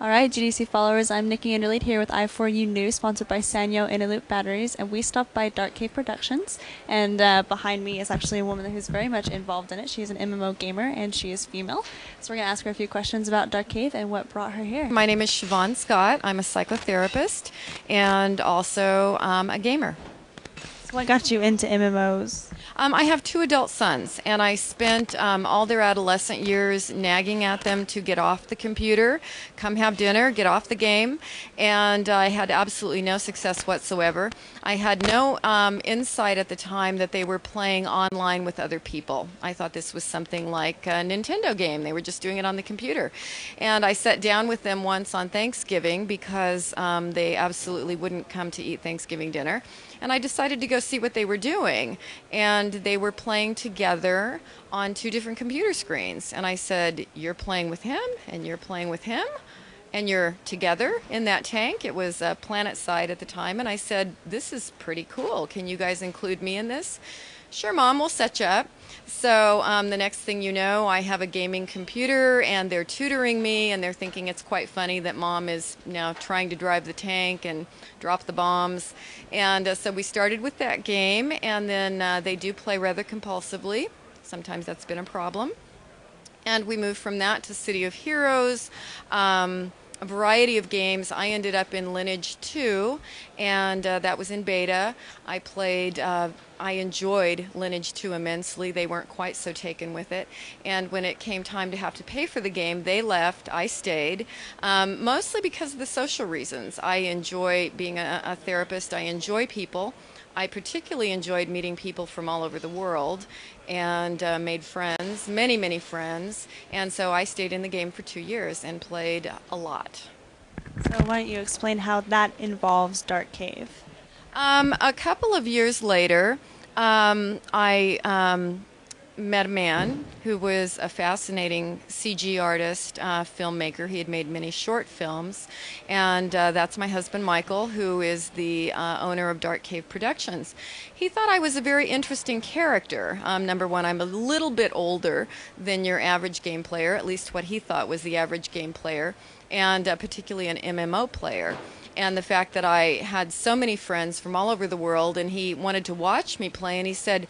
All right, GDC followers, I'm Nikki Underlead here with I4U News, sponsored by Sanyo Inaloop Batteries, and we stopped by Dark Cave Productions, and behind me is actually a woman who's very much involved in it. She's an MMO gamer, and she is female, so we're going to ask her a few questions about Dark Cave and what brought her here. My name is Shavaun Scott. I'm a psychotherapist and also a gamer. So what got you into MMOs? I have two adult sons, and I spent all their adolescent years nagging at them to get off the computer, come have dinner, get off the game, and I had absolutely no success whatsoever. I had no insight at the time that they were playing online with other people. I thought this was something like a Nintendo game. They were just doing it on the computer. And I sat down with them once on Thanksgiving because they absolutely wouldn't come to eat Thanksgiving dinner. And I decided to go see what they were doing. And they were playing together on two different computer screens. And I said, "You're playing with him, and you're playing with him, and you're together in that tank." It was Planet Side at the time. And I said, "This is pretty cool. Can you guys include me in this?" "Sure, Mom, we'll set you up." So the next thing you know, I have a gaming computer, and they're tutoring me, and they're thinking it's quite funny that Mom is now trying to drive the tank and drop the bombs. And so we started with that game, and then they do play rather compulsively. Sometimes that's been a problem. And we moved from that to City of Heroes, a variety of games. I ended up in Lineage 2, and that was in beta. I enjoyed Lineage 2 immensely. They weren't quite so taken with it. And when it came time to have to pay for the game, they left. I stayed, mostly because of the social reasons. I enjoy being a therapist. I enjoy people. I particularly enjoyed meeting people from all over the world and made friends, many, many friends. And so I stayed in the game for 2 years and played a lot. So why don't you explain how that involves Dark Cave? A couple of years later, I met a man who was a fascinating CG artist, filmmaker. He had made many short films, and that's my husband Michael, who is the owner of Dark Cave Productions. He thought I was a very interesting character. Number one, I'm a little bit older than your average game player, at least what he thought was the average game player, and particularly an MMO player. And the fact that I had so many friends from all over the world, and he wanted to watch me play, and he said,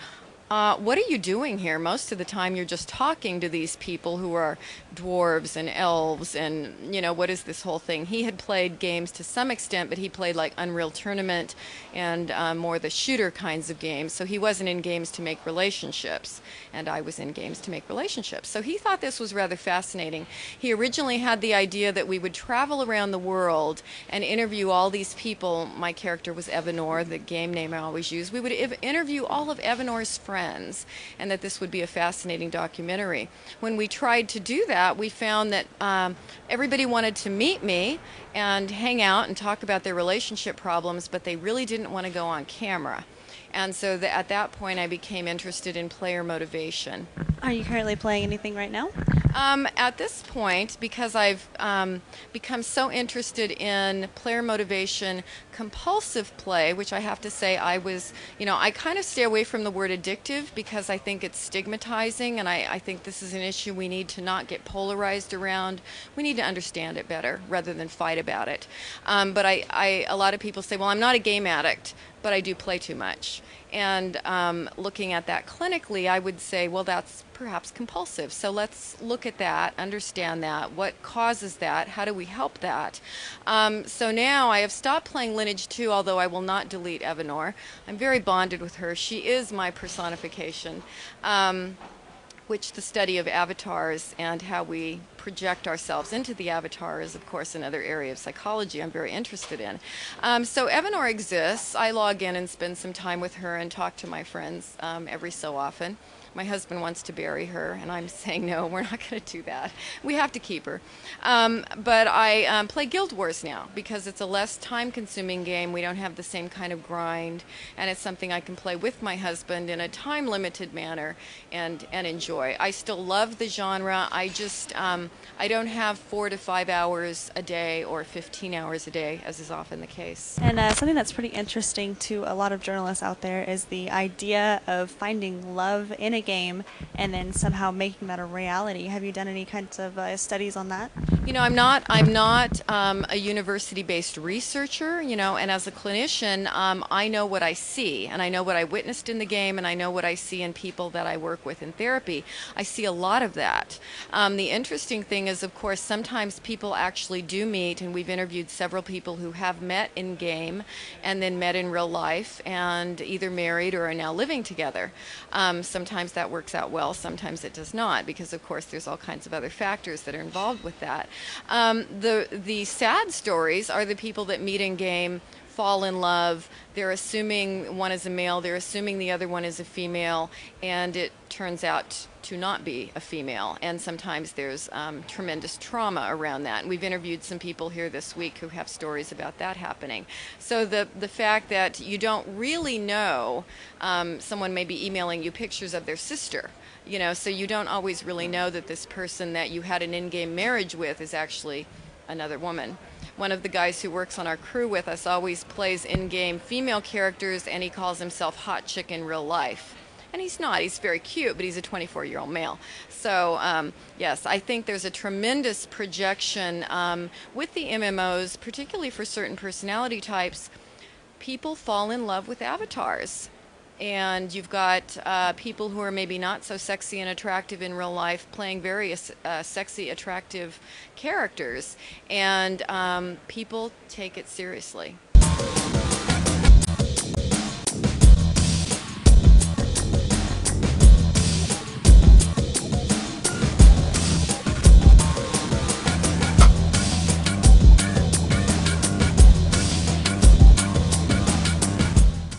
"What are you doing here? Most of the time you're just talking to these people who are dwarves and elves, and what is this whole thing?" He had played games to some extent, but he played like Unreal Tournament and more the shooter kinds of games. So he wasn't in games to make relationships, and I was in games to make relationships. So he thought this was rather fascinating. He originally had the idea that we would travel around the world and interview all these people. My character was Evanor, the game name I always use. We would interview all of Evanor's friends, and that this would be a fascinating documentary. When we tried to do that, we found that everybody wanted to meet me and hang out and talk about their relationship problems, but they really didn't want to go on camera. And so at that point, I became interested in player motivation. Are you currently playing anything right now? At this point, because I've become so interested in player motivation, compulsive play, which I have to say I kind of stay away from the word addictive because I think it's stigmatizing, and I think this is an issue we need to not get polarized around. We need to understand it better rather than fight about it. But a lot of people say, well, I'm not a game addict, but I do play too much. And looking at that clinically, I would say, well, that's perhaps compulsive. So let's look at that, understand that. What causes that? How do we help that? So now I have stopped playing Lineage 2, although I will not delete Evanor. I'm very bonded with her. She is my personification. Which the study of avatars and how we project ourselves into the avatar is, of course, another area of psychology I'm very interested in. So Evanor exists. I log in and spend some time with her and talk to my friends every so often. My husband wants to bury her, and I'm saying, no, we're not going to do that. We have to keep her. But I play Guild Wars now because it's a less time-consuming game. We don't have the same kind of grind, and it's something I can play with my husband in a time-limited manner and enjoy. I still love the genre. I just I don't have 4 to 5 hours a day or 15 hours a day, as is often the case. And something that's pretty interesting to a lot of journalists out there is the idea of finding love in a game and then somehow making that a reality. Have you done any kinds of studies on that? You know, I'm not a university-based researcher, you know, and as a clinician, I know what I see, and I know what I witnessed in the game, and I know what I see in people that I work with in therapy. I see a lot of that. The interesting thing is, of course, sometimes people actually do meet, and we've interviewed several people who have met in game and then met in real life and either married or are now living together. Sometimes that works out well, sometimes it does not, because, of course, there's all kinds of other factors that are involved with that. The sad stories are the people that meet in game, fall in love, they're assuming one is a male, they're assuming the other one is a female, and it turns out to not be a female. And sometimes there's tremendous trauma around that. And we've interviewed some people here this week who have stories about that happening. So the fact that you don't really know, someone may be emailing you pictures of their sister, you know, so you don't always really know that this person that you had an in-game marriage with is actually another woman. One of the guys who works on our crew with us always plays in-game female characters, and he calls himself Hot Chick in real life. And he's not. He's very cute, but he's a 24-year-old male. So, yes, I think there's a tremendous projection with the MMOs, particularly for certain personality types. People fall in love with avatars. And you've got people who are maybe not so sexy and attractive in real life playing very sexy, attractive characters. And people take it seriously.